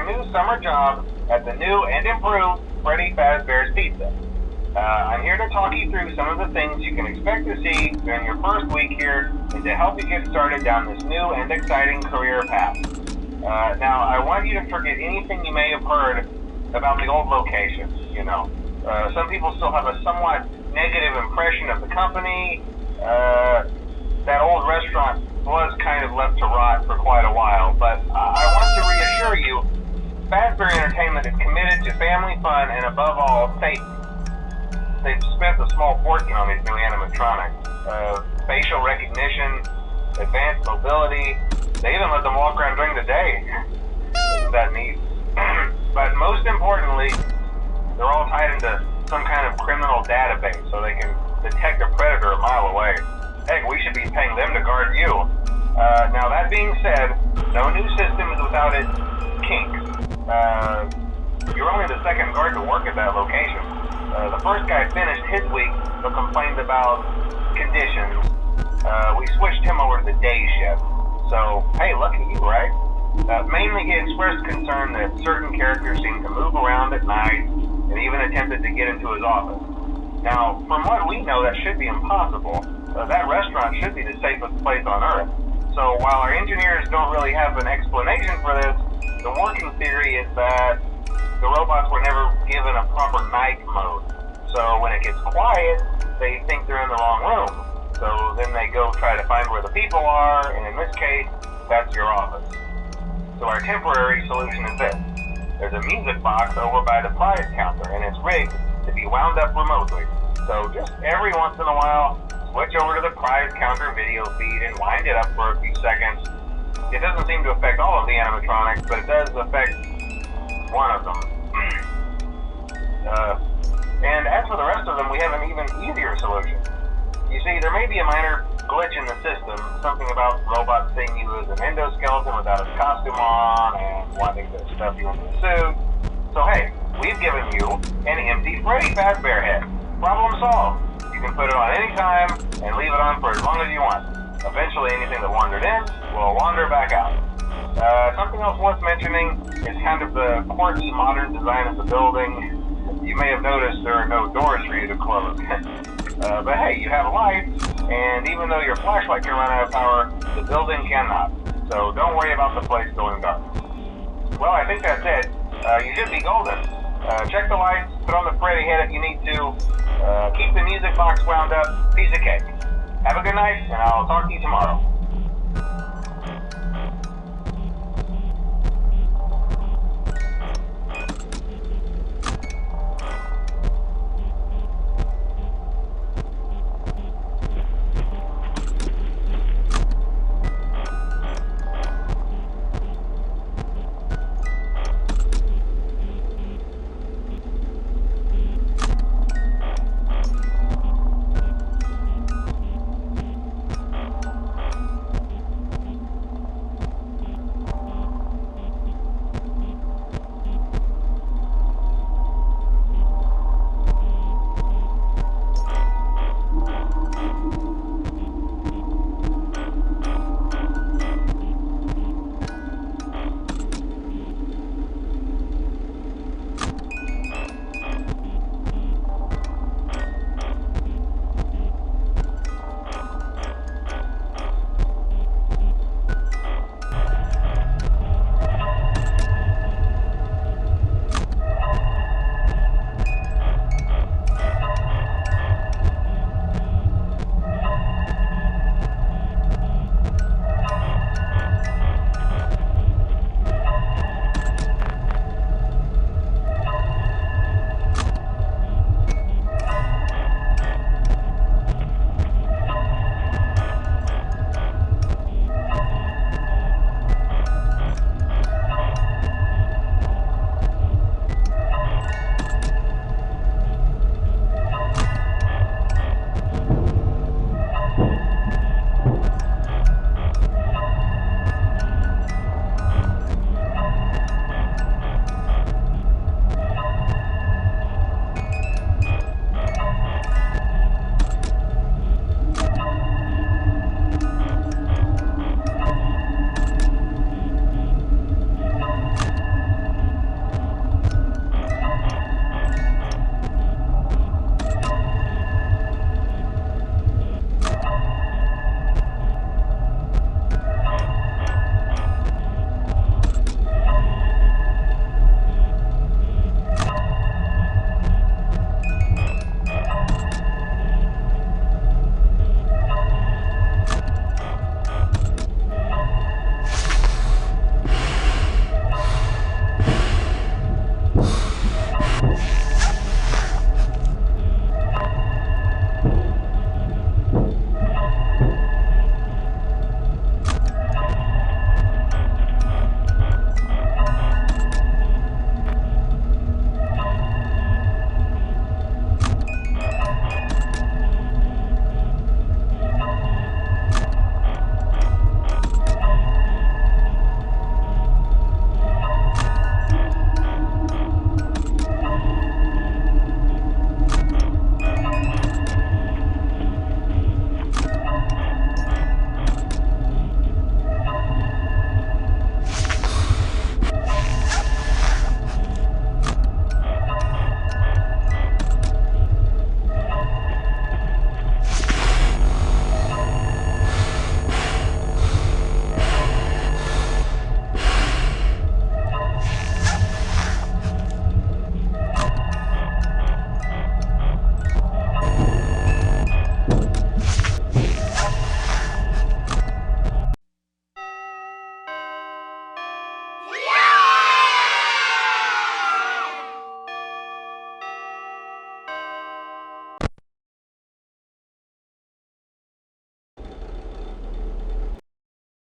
new summer job at the new and improved Freddy Fazbear's Pizza. I'm here to talk you through some of the things you can expect to see during your first week here and to help you get started down this new and exciting career path. Now, I want you to forget anything you may have heard about the old location. Some people still have a somewhat negative impression of the company. That old restaurant was kind of left to rot for quite a while, but I want to reassure you, Fazbear Entertainment is committed to family fun and above all, safety. They've spent a small fortune on these new animatronics. Facial recognition, advanced mobility, they even let them walk around during the day. Isn't that neat? But most importantly, they're all tied into some kind of criminal database so they can detect a predator a mile away. Heck, we should be paying them to guard you. Now that being said, no new system is without its kinks. You're only the second guard to work at that location. The first guy finished his week but complained about conditions. We switched him over to the day shift. So, hey, lucky you, right? Mainly he expressed concern that certain characters seemed to move around at night and even attempted to get into his office. Now, from what we know, that should be impossible. That restaurant should be the safest place on Earth. So while our engineers don't really have an explanation for this, the working theory is that the robots were never given a proper night mode. So when it gets quiet, they think they're in the wrong room. So then they go try to find where the people are, and in this case, that's your office. So our temporary solution is this. There's a music box over by the prize counter, and it's rigged to be wound up remotely. So just every once in a while, switch over to the prize counter video feed and wind it up for a few seconds. It doesn't seem to affect all of the animatronics, but it does affect one of them. And as for the rest of them, we have an even easier solution. You see, there may be a minor glitch in the system, something about robots seeing you as an endoskeleton without a costume on and wanting to stuff you into a suit. So hey, we've given you an empty Freddy Fazbear head. Problem solved. You can put it on any time and leave it on for as long as you want. Eventually, anything that wandered in will wander back out. Something else worth mentioning is kind of the quirky modern design of the building. You may have noticed there are no doors for you to close. But hey, you have lights, and even though your flashlight can run out of power, the building cannot. So don't worry about the place going dark. Well, I think that's it. You should be golden. Check the lights, put on the Freddy head if you need to. Keep the music box wound up. Piece of cake. Have a good night, and I'll talk to you tomorrow.